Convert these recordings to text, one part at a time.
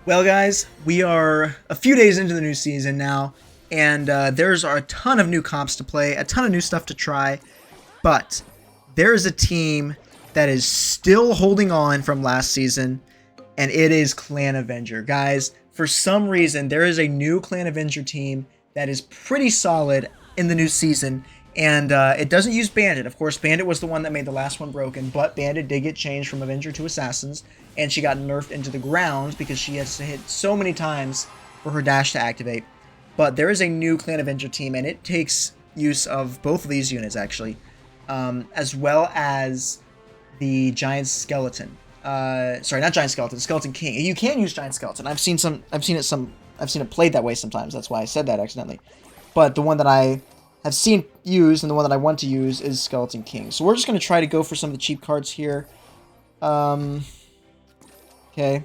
Well, guys, we are a few days into the new season now, and there's a ton of new comps to play, a ton of new stuff to try, but there is a team that is still holding on from last season, and it is Clan Avenger. Guys, for some reason, there is a new Clan Avenger team that is pretty solid in the new season, and it doesn't use Bandit. Of course, Bandit was the one that made the last one broken, but Bandit did get changed from Avenger to Assassins, and she got nerfed into the ground because she has to hit so many times for her dash to activate. But there is a new Clan Avenger team, and it takes use of both of these units, actually, as well as the Giant Skeleton. Sorry, not Giant Skeleton, Skeleton King. You can use Giant Skeleton. I've seen it played that way sometimes. That's why I said that accidentally. But the one that I have seen used and the one that I want to use is Skeleton King. So we're just going to try to go for some of the cheap cards here. Okay.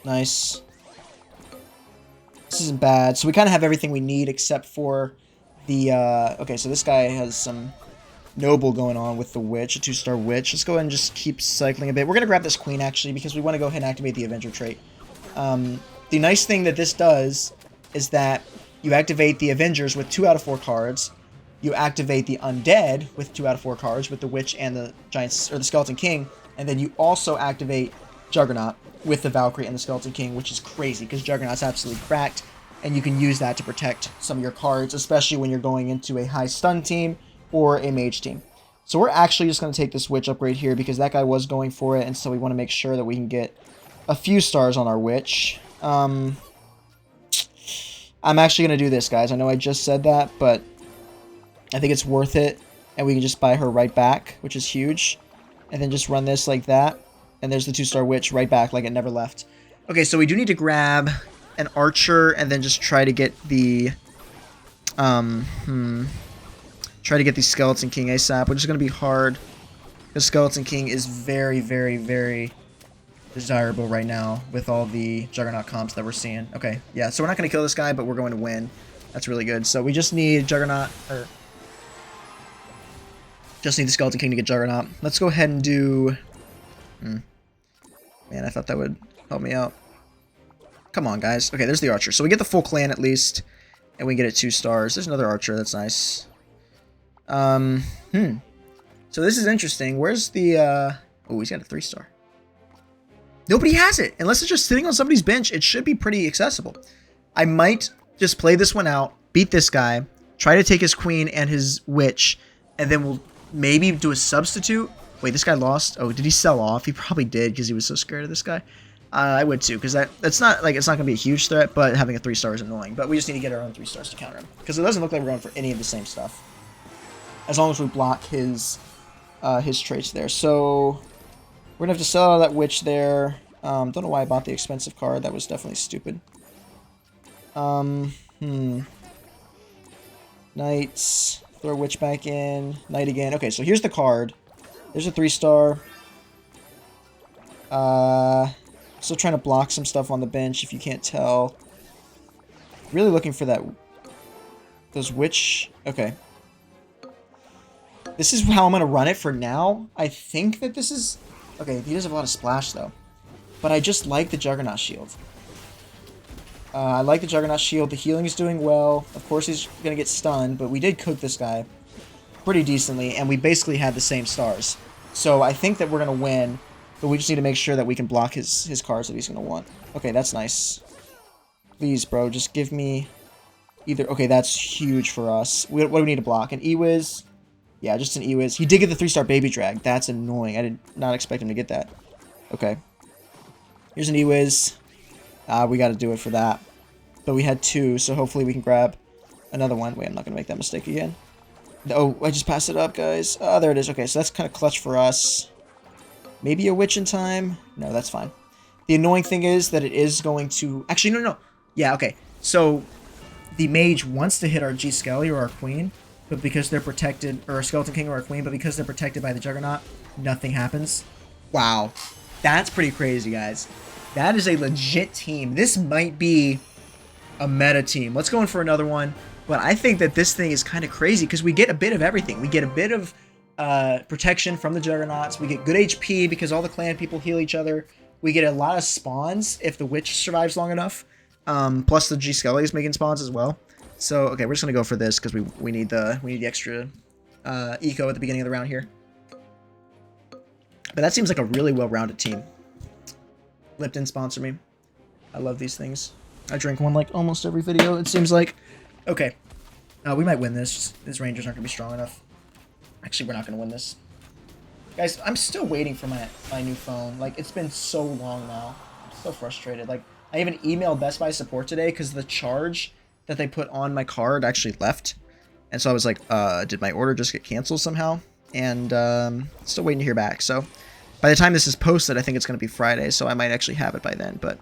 Nice. This isn't bad. So we kind of have everything we need except for the, okay, so this guy has some noble going on with the witch, a 2-star witch. Let's go ahead and just keep cycling a bit. We're going to grab this queen, actually, because we want to go ahead and activate the Avenger trait. The nice thing that this does is that you activate the Avengers with 2 out of 4 cards. You activate the Undead with 2 out of 4 cards with the Witch and the Giants or the Skeleton King, and then you also activate Juggernaut with the Valkyrie and the Skeleton King, which is crazy because Juggernaut's absolutely cracked, and you can use that to protect some of your cards, especially when you're going into a high stun team or a mage team. So we're actually just going to take this Witch upgrade here because that guy was going for it, and so we want to make sure that we can get a few stars on our Witch. I'm actually going to do this, guys. I know I just said that, but I think it's worth it, and we can just buy her right back, which is huge, and then just run this like that, and there's the 2-star witch right back like it never left. Okay, so we do need to grab an archer and then just try to get the try to get the Skeleton King ASAP, which is going to be hard because Skeleton King is very, very, very desirable right now with all the Juggernaut comps that we're seeing. Okay, yeah, so we're not going to kill this guy, but we're going to win. That's really good. So we just need Juggernaut, or just need the Skeleton King to get Juggernaut. Let's go ahead and do... Man, I thought that would help me out. Come on, guys. Okay, there's the archer. So we get the full clan at least, and we get it 2 stars. There's another archer. That's nice. So this is interesting. Where's the... Oh, he's got a 3-star. Nobody has it. Unless it's just sitting on somebody's bench, it should be pretty accessible. I might just play this one out, beat this guy, try to take his queen and his witch, and then we'll maybe do a substitute. Wait, this guy lost? Oh, did he sell off? He probably did because he was so scared of this guy. I would too, because that's not like it's not going to be a huge threat, but having a 3-star is annoying. But we just need to get our own 3 stars to counter him, because it doesn't look like we're going for any of the same stuff. As long as we block his traits there. So we're gonna have to sell out that witch there. Don't know why I bought the expensive card. That was definitely stupid. Knights. Throw witch back in. Knight again. Okay, so here's the card. There's a 3-star. Still trying to block some stuff on the bench, if you can't tell. Really looking for that. Those witch. Okay. This is how I'm going to run it for now. I think that this is... Okay, he does have a lot of splash, though. But I just like the Juggernaut shield. I like the Juggernaut shield. The healing is doing well. Of course, he's going to get stunned, but we did cook this guy pretty decently, and we basically had the same stars. So I think that we're going to win, but we just need to make sure that we can block his cards that he's going to want. Okay, that's nice. Please, bro, just give me either... Okay, that's huge for us. What do we need to block? An E-Wiz? Yeah, just an E-Wiz. He did get the 3-star Baby Drag. That's annoying. I did not expect him to get that. Okay. Here's an E-Wiz. We got to do it for that. But we had 2, so hopefully we can grab another one. Wait, I'm not going to make that mistake again. Oh, I just passed it up, guys. Oh, there it is. Okay, so that's kind of clutch for us. Maybe a witch in time? No, that's fine. The annoying thing is that it is going to... Actually, no. Yeah, okay. So, the mage wants to hit our G-Skelly or our queen, but because they're protected... Or our Skeleton King or our queen, but because they're protected by the Juggernaut, nothing happens. Wow. That's pretty crazy, guys. That is a legit team. This might be a meta team. Let's go in for another one. But I think that this thing is kind of crazy because we get a bit of everything. We get a bit of protection from the Juggernauts. We get good HP because all the clan people heal each other. we get a lot of spawns if the witch survives long enough. Plus the G Skelly is making spawns as well. So okay, we're just gonna go for this because we need the extra eco at the beginning of the round here. But that seems like a really well-rounded team. Lipton, sponsor me. I love these things. I drink one like almost every video, it seems like. Okay. We might win this. These Rangers aren't going to be strong enough. Actually, we're not going to win this. Guys, I'm still waiting for my new phone. Like, it's been so long now. I'm so frustrated. Like, I even emailed Best Buy support today because the charge that they put on my card actually left. And so I was like, did my order just get canceled somehow? And still waiting to hear back. So by the time this is posted, I think it's going to be Friday. So I might actually have it by then. But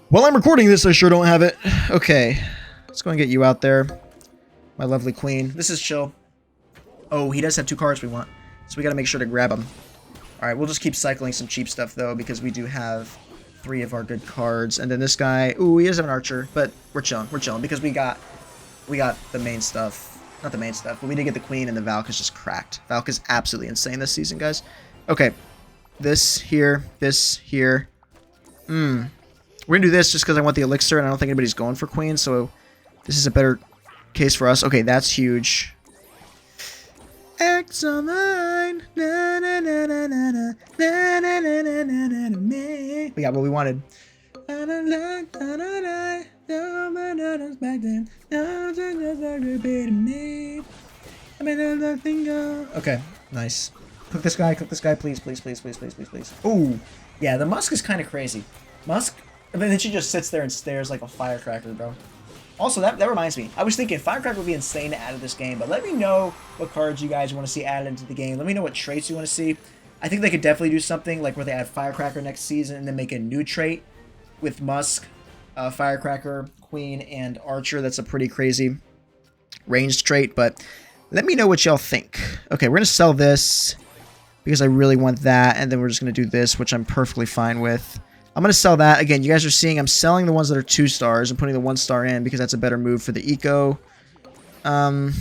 while I'm recording this, I sure don't have it. Okay, let's go and get you out there. My lovely queen. This is chill. Oh, he does have 2 cards we want. So we got to make sure to grab them. Alright, we'll just keep cycling some cheap stuff, though, because we do have 3 of our good cards. And then this guy... Ooh, he does have an archer, but we're chilling. We're chilling, because we got the main stuff. Not the main stuff, but we did get the queen, and the Valk is just cracked. Valk is absolutely insane this season, guys. Okay. This here. This here. We're going to do this just because I want the elixir, and I don't think anybody's going for queen, so this is a better case for us. Okay, that's huge. X on the line. Na, na, na, na, na, na, na, na, na, na, na, na, na, me. We got what we wanted. Okay, nice. Cook this guy, please, please, please, please, please, please, please. Ooh, yeah, the Musk is kind of crazy. Musk, and then she just sits there and stares like a firecracker, bro. Also, that reminds me. I was thinking Firecracker would be insane to add to this game, but let me know what cards you guys want to see added into the game. Let me know what traits you want to see. I think they could definitely do something like where they add Firecracker next season and then make a new trait with Musk, Firecracker, Queen, and Archer. That's a pretty crazy ranged trait, but let me know what y'all think. Okay, we're going to sell this because I really want that, and then we're just going to do this, which I'm perfectly fine with. I'm going to sell that. Again, you guys are seeing I'm selling the ones that are 2 stars and putting the 1 star in because that's a better move for the eco. At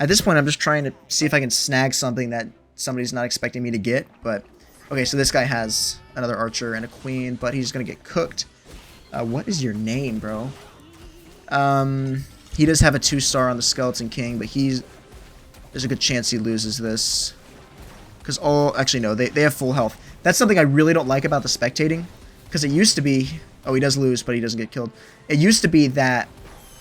this point, I'm just trying to see if I can snag something that somebody's not expecting me to get. But okay, so this guy has another archer and a queen, but he's going to get cooked. What is your name, bro? He does have a 2 star on the Skeleton King, but there's a good chance he loses this. Because actually, no, they have full health. That's something I really don't like about the spectating. Because it used to be... Oh, he does lose, but he doesn't get killed. It used to be that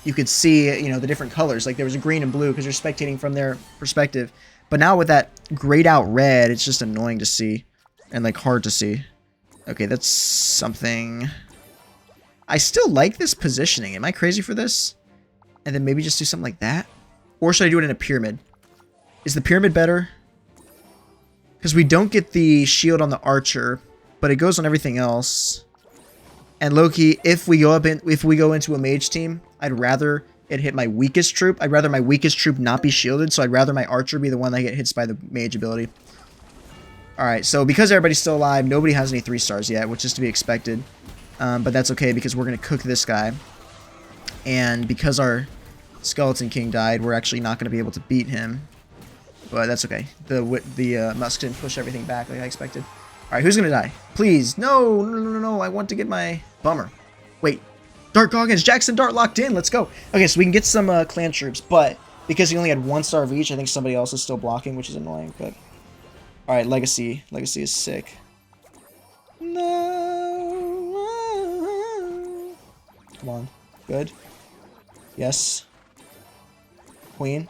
you could see, the different colors. Like, there was a green and blue because you're spectating from their perspective. But now with that grayed out red, it's just annoying to see. And, like, hard to see. Okay, that's something... I still like this positioning. Am I crazy for this? And then maybe just do something like that? Or should I do it in a pyramid? Is the pyramid better? Because we don't get the shield on the archer, but it goes on everything else. And Loki, if we go into a mage team, I'd rather it hit my weakest troop. I'd rather my weakest troop not be shielded, so I'd rather my archer be the one that get hits by the mage ability. Alright, so because everybody's still alive, nobody has any 3 stars yet, which is to be expected. But that's okay because we're going to cook this guy. And because our Skeleton King died, we're actually not going to be able to beat him. But that's okay. The Musk didn't push everything back like I expected. Alright, who's gonna die? Please. No, no, no, no, no. I want to get my... Bummer. Wait. Dart Goggins. Jackson Dart locked in. Let's go. Okay, so we can get some clan troops. But because he only had 1 star of each, I think somebody else is still blocking, which is annoying. But alright, Legacy. Legacy is sick. No. Come on. Good. Yes. Queen.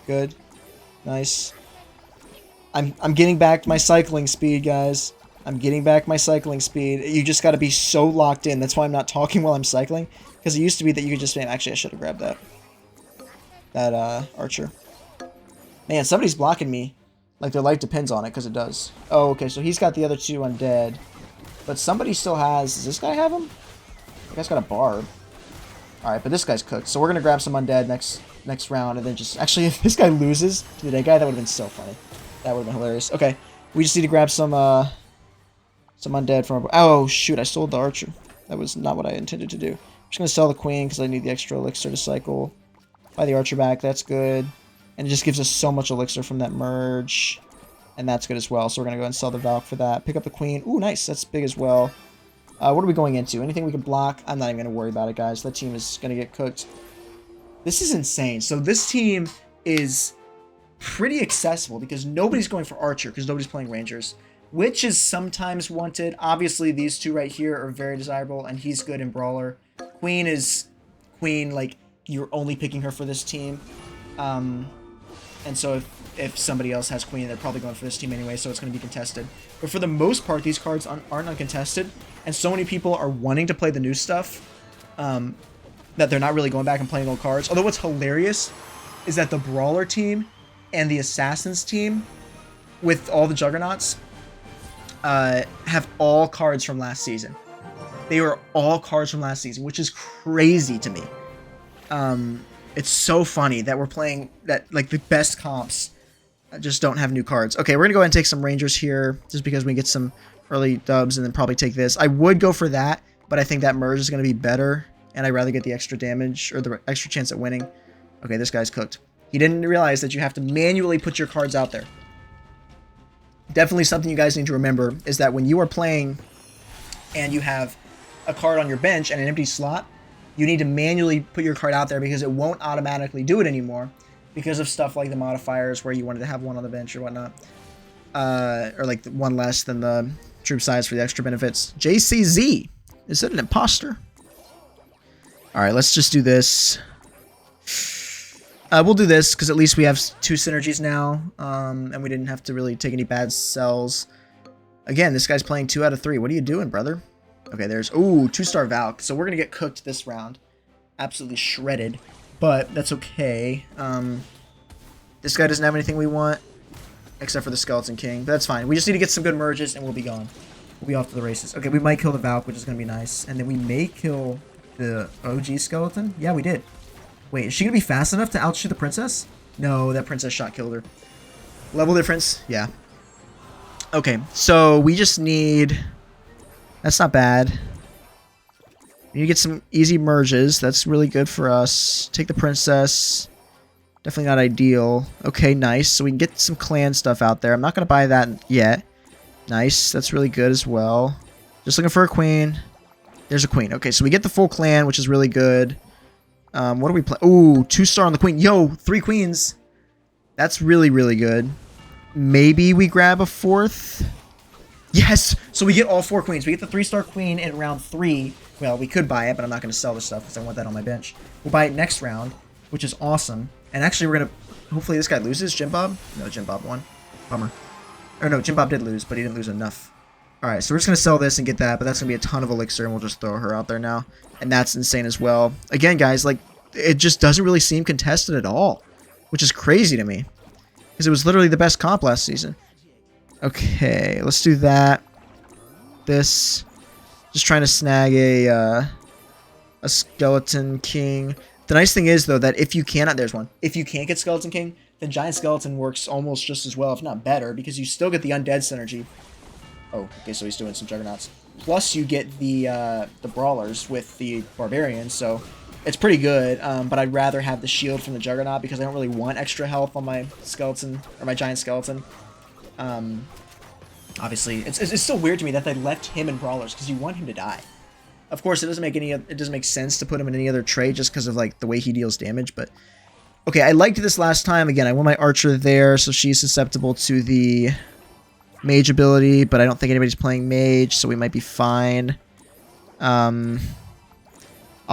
Good. Nice. I'm getting back my cycling speed, guys. I'm getting back my cycling speed. You just got to be so locked in. That's why I'm not talking while I'm cycling. Because it used to be that you could just... Actually, I should have grabbed that. That, archer. Man, somebody's blocking me. Like, their life depends on it, because it does. Oh, okay, so he's got the other 2 undead. But somebody still has... Does this guy have them? The guy's got a barb. Alright, but this guy's cooked. So we're going to grab some undead next round, and then just... Actually, if this guy loses to the dead guy, that would have been so funny. That would have been hilarious. Okay, we just need to grab some undead from our... Oh, shoot, I sold the archer. That was not what I intended to do. I'm just going to sell the queen, because I need the extra elixir to cycle. Buy the archer back, that's good. And it just gives us so much elixir from that merge. And that's good as well. So we're going to go and sell the Valk for that. Pick up the Queen. Ooh, nice. That's big as well. What are we going into? Anything we can block? I'm not even going to worry about it, guys. That team is going to get cooked. This is insane. So this team is pretty accessible because nobody's going for Archer because nobody's playing Rangers. Witch is sometimes wanted. Obviously, these two right here are very desirable, and he's good in Brawler. Queen is Queen, like, you're only picking her for this team. And so if somebody else has Queen, they're probably going for this team anyway, so it's going to be contested. But for the most part, these cards aren't uncontested, and so many people are wanting to play the new stuff that they're not really going back and playing old cards. Although what's hilarious is that the Brawler team and the Assassins team, with all the Juggernauts, have all cards from last season. They were all cards from last season, which is crazy to me. It's so funny that we're playing that, like, the best comps just don't have new cards. Okay, we're gonna go ahead and take some Rangers here just because we get some early dubs and then probably take this. I would go for that, but I think that merge is gonna be better, and I'd rather get the extra damage or the extra chance at winning. Okay, this guy's cooked. He didn't realize that you have to manually put your cards out there. Definitely something you guys need to remember is that when you are playing and you have a card on your bench and an empty slot, you need to manually put your card out there because it won't automatically do it anymore because of stuff like the modifiers where you wanted to have one on the bench or whatnot. Or like one less than the troop size for the extra benefits. JCZ. Is it an imposter? Alright, let's just do this. We'll do this because at least we have 2 synergies now, and we didn't have to really take any bad sells. Again, this guy's playing 2 out of 3. What are you doing, brother? Okay, there's... Ooh, 2-star Valk. So we're going to get cooked this round. Absolutely shredded. But that's okay. This guy doesn't have anything we want, except for the Skeleton King. But that's fine. We just need to get some good merges, and we'll be gone. We'll be off to the races. Okay, we might kill the Valk, which is going to be nice. And then we may kill the OG Skeleton. Yeah, we did. Wait, is she going to be fast enough to outshoot the princess? No, that princess shot killed her. Level difference? Yeah. Okay, so we just need... That's not bad. We need to get some easy merges. That's really good for us. Take the princess. Definitely not ideal. Okay, nice. So we can get some clan stuff out there. I'm not going to buy that yet. Nice. That's really good as well. Just looking for a queen. There's a queen. Okay, so we get the full clan, which is really good. What do we play? Ooh, 2-star on the queen. Yo, 3 queens. That's really, really good. Maybe we grab a 4th. Yes! So we get all 4 queens. We get the 3-star queen in round 3. Well, we could buy it, but I'm not going to sell this stuff because I want that on my bench. We'll buy it next round, which is awesome. And actually, we're going to... Hopefully this guy loses. Jim Bob? No, Jim Bob won. Bummer. Or no, Jim Bob did lose, but he didn't lose enough. Alright, so we're just going to sell this and get that, but that's going to be a ton of elixir, and we'll just throw her out there now. And that's insane as well. Again, guys, like, it just doesn't really seem contested at all, which is crazy to me. Because it was literally the best comp last season. Okay, let's do that. This. Just trying to snag a Skeleton King. The nice thing is, though, that if you cannot... There's one. If you can't get Skeleton King, then Giant Skeleton works almost just as well, if not better, because you still get the Undead synergy. Oh, okay, so he's doing some Juggernauts. Plus, you get the Brawlers with the Barbarians, so it's pretty good. But I'd rather have the shield from the Juggernaut because I don't really want extra health on my Skeleton, or my Giant Skeleton. Obviously, it's still weird to me that they left him in Brawlers because you want him to die. Of course, it doesn't make sense to put him in any other trait just because of like the way he deals damage. But okay, I liked this last time. Again, I want my Archer there, so she's susceptible to the Mage ability, but I don't think anybody's playing Mage, so we might be fine. I'll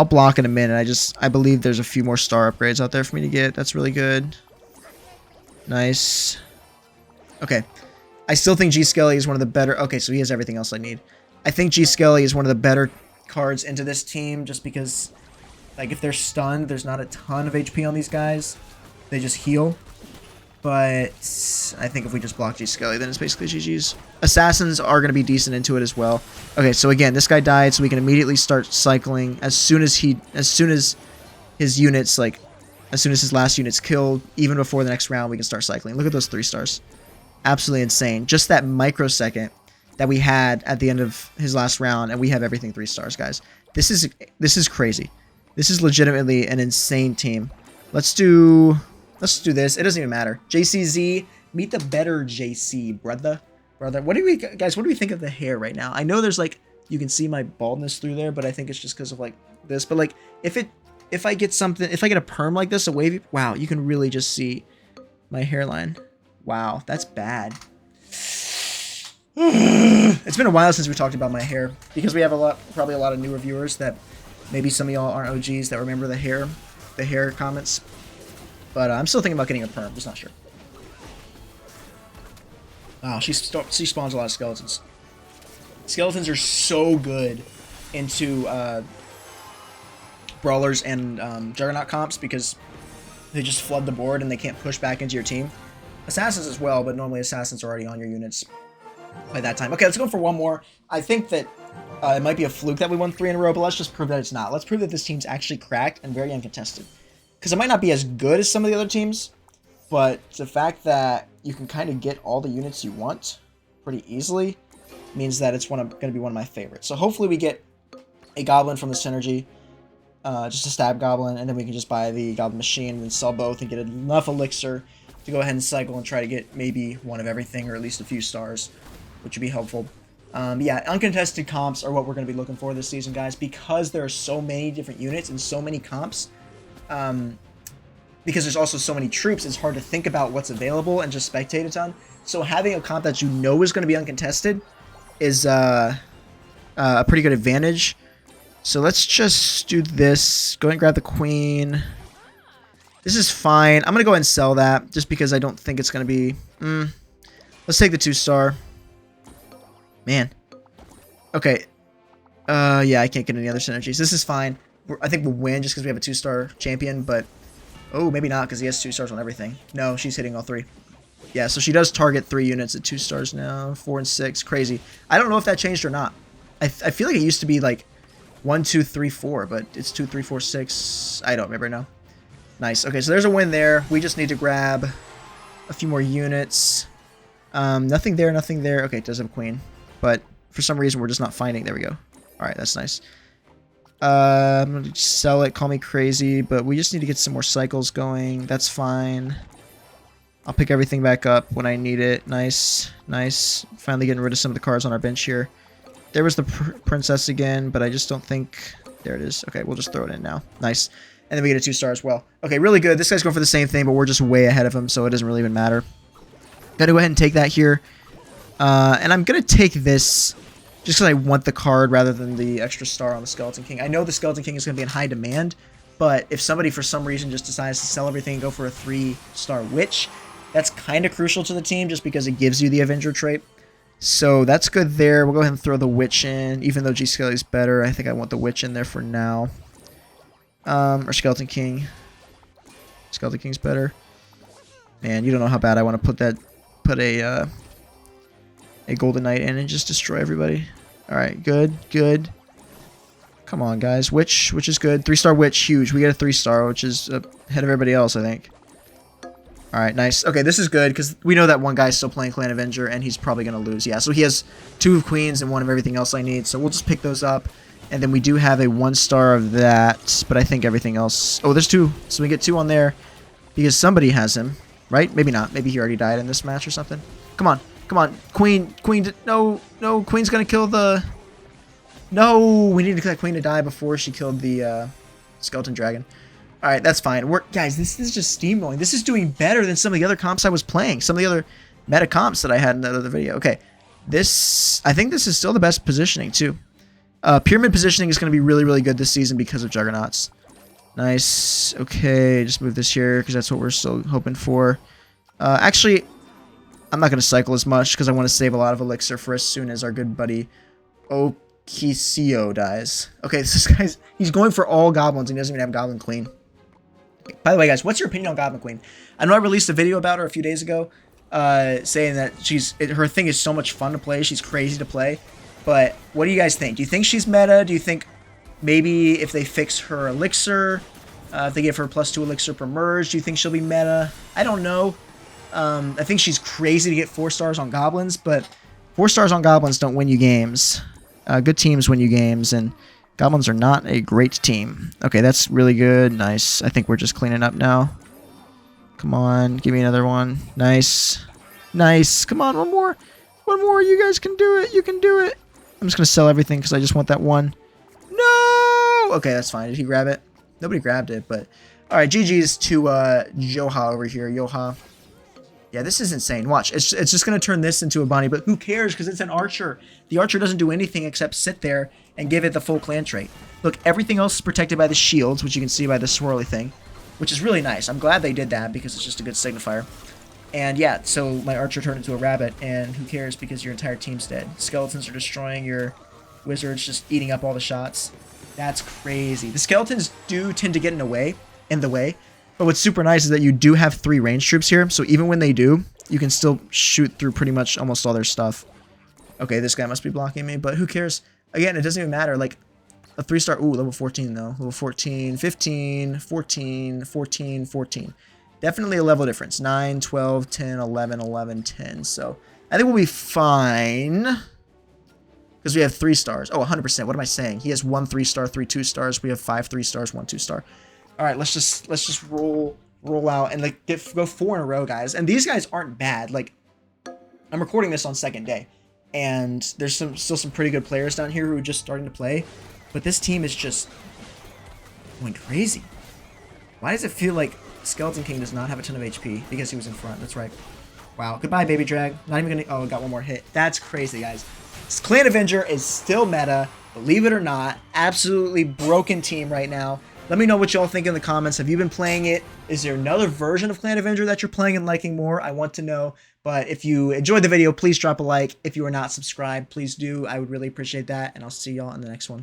block in a minute. I believe there's a few more star upgrades out there for me to get. That's really good. Nice. Okay. I still think G Skelly is one of the better... Okay, so he has everything else I need. I think G Skelly is one of the better cards into this team just because, like, if they're stunned, there's not a ton of HP on these guys. They just heal. But I think if we just block G Skelly, then it's basically GG's. Assassins are going to be decent into it as well. Okay, so again, this guy died, so we can immediately start cycling as soon as his units, like, as soon as his last unit's killed, even before the next round, we can start cycling. Look at those 3 stars. Absolutely insane. Just that microsecond that we had at the end of his last round, and we have everything 3 stars, guys. This is crazy. This is legitimately an insane team. Let's do this. It doesn't even matter. JCZ Meet the better JC, brother. What do we, guys, what do we think of the hair right now? I know there's like, you can see my baldness through there, but I think it's just because of like this. But like, if I get something, if I get a perm like this, a wavy, wow, you can really just see my hairline. Wow, that's bad. It's been a while since we talked about my hair because we have probably a lot of newer viewers that maybe some of y'all aren't OGs that remember the hair comments. But I'm still thinking about getting a perm, just not sure. Wow, she spawns a lot of skeletons. Skeletons are so good into brawlers and Juggernaut comps because they just flood the board and they can't push back into your team. Assassins as well, but normally assassins are already on your units by that time. Okay, let's go for one more. I think that it might be a fluke that we won 3 in a row, but let's just prove that it's not. Let's prove that this team's actually cracked and very uncontested. Because it might not be as good as some of the other teams, but the fact that you can kind of get all the units you want pretty easily means that it's going to be one of my favorites. So hopefully we get a goblin from the synergy, just a stab goblin, and then we can just buy the goblin machine and sell both and get enough elixir to go ahead and cycle and try to get maybe one of everything or at least a few stars, which would be helpful. Yeah, uncontested comps are what we're going to be looking for this season, guys, because there are so many different units and so many comps. Because there's also so many troops, it's hard to think about what's available and just spectate a ton. So having a comp that you know is going to be uncontested is a pretty good advantage. So let's just do this. Go ahead and grab the queen. This is fine. I'm going to go ahead and sell that just because I don't think it's going to be... Let's take the 2-star. Man. Okay. Yeah, I can't get any other synergies. This is fine. I think we'll win just because we have a 2-star champion, but... Oh, maybe not because he has 2 stars on everything. No, she's hitting all 3. Yeah, so she does target 3 units at 2 stars now. 4 and 6. Crazy. I don't know if that changed or not. I feel like it used to be like 1, 2, 3, 4, but it's 2, 3, 4, 6. I don't remember now. Nice. Okay, so there's a win there. We just need to grab a few more units. Nothing there, nothing there. Okay, it does have a queen. But for some reason, we're just not finding. There we go. All right, that's nice. I'm going to sell it. Call me crazy, but we just need to get some more cycles going. That's fine. I'll pick everything back up when I need it. Nice. Nice. Finally getting rid of some of the cards on our bench here. There was the princess again, but I just don't think... There it is. Okay, we'll just throw it in now. Nice. And then we get a 2-star as well. Okay, really good. This guy's going for the same thing, but we're just way ahead of him, so it doesn't really even matter. Gotta go ahead and take that here. And I'm going to take this just because I want the card rather than the extra star on the Skeleton King. I know the Skeleton King is going to be in high demand, but if somebody for some reason just decides to sell everything and go for a 3-star Witch, that's kind of crucial to the team just because it gives you the Avenger trait. So that's good there. We'll go ahead and throw the Witch in. Even though G-Skelly's better, I think I want the Witch in there for now. Or Skeleton King. Skeleton King's better. Man, you don't know how bad I want to put a Golden Knight in and just destroy everybody. Alright, good, good. Come on, guys. Witch is good. 3-star Witch, huge. We get a 3-star, which is ahead of everybody else, I think. Alright, nice. Okay, this is good, because we know that one guy's still playing Clan Avenger, and he's probably going to lose. Yeah, so he has 2 of Queens and 1 of everything else I need, so we'll just pick those up. And then we do have a 1-star of that, but I think everything else... Oh, there's 2, so we get 2 on there, because somebody has him, right? Maybe not. Maybe he already died in this match or something. Come on. Come on, Queen, no, Queen's gonna kill the... No, we need that Queen to die before she killed the Skeleton Dragon. Alright, that's fine. Guys, this is just steamrolling. This is doing better than some of the other comps I was playing. Some of the other meta comps that I had in that other video. Okay, I think this is still the best positioning, too. Pyramid positioning is going to be really, really good this season because of Juggernauts. Nice. Okay, just move this here because that's what we're still hoping for. Actually... I'm not going to cycle as much because I want to save a lot of elixir for as soon as our good buddy Okisio dies. Okay, this guy's... He's going for all goblins and he doesn't even have Goblin Queen. By the way, guys, what's your opinion on Goblin Queen? I know I released a video about her a few days ago saying that her thing is so much fun to play. She's crazy to play. But what do you guys think? Do you think she's meta? Do you think maybe if they fix her elixir, if they give her +2 elixir per merge, do you think she'll be meta? I don't know. I think she's crazy to get 4 stars on goblins, but 4 stars on goblins don't win you games. Good teams win you games, and goblins are not a great team. Okay, that's really good. Nice. I think we're just cleaning up now. Come on, give me another one. Nice. Nice. Come on, one more. One more. You guys can do it. You can do it. I'm just going to sell everything because I just want that one. No! Okay, that's fine. Did he grab it? Nobody grabbed it, but... Alright, GG's to Joha over here. Joha. Yeah, this is insane. Watch. It's just going to turn this into a Bonnie, but who cares because it's an archer. The archer doesn't do anything except sit there and give it the full clan trait. Look, everything else is protected by the shields, which you can see by the swirly thing, which is really nice. I'm glad they did that because it's just a good signifier. And yeah, so my archer turned into a rabbit, and who cares because your entire team's dead. Skeletons are destroying your wizards, just eating up all the shots. That's crazy. The skeletons do tend to get in the way, but what's super nice is that you do have 3 range troops here, so even when they do, you can still shoot through pretty much almost all their stuff. Okay, this guy must be blocking me, but who cares? Again, it doesn't even matter. Like, a 3-star... Ooh, level 14, though. Level 14, 15, 14, 14, 14. Definitely a level difference. 9, 12, 10, 11, 11, 10. So, I think we'll be fine. Because we have 3 stars. Oh, 100%. What am I saying? He has 1 3-star, 3 2-stars. We have 5 3-stars, 1 2-star. Alright, let's just roll out and like go 4 in a row, guys. And these guys aren't bad. Like, I'm recording this on second day. And there's still some pretty good players down here who are just starting to play. But this team is just going crazy. Why does it feel like Skeleton King does not have a ton of HP? Because he was in front. That's right. Wow. Goodbye, Baby Drag. Not even gonna... Oh, got one more hit. That's crazy, guys. This Clan Avenger is still meta. Believe it or not. Absolutely broken team right now. Let me know what y'all think in the comments. Have you been playing it? Is there another version of Clan Avenger that you're playing and liking more? I want to know. But if you enjoyed the video, please drop a like. If you are not subscribed, please do. I would really appreciate that. And I'll see y'all in the next one.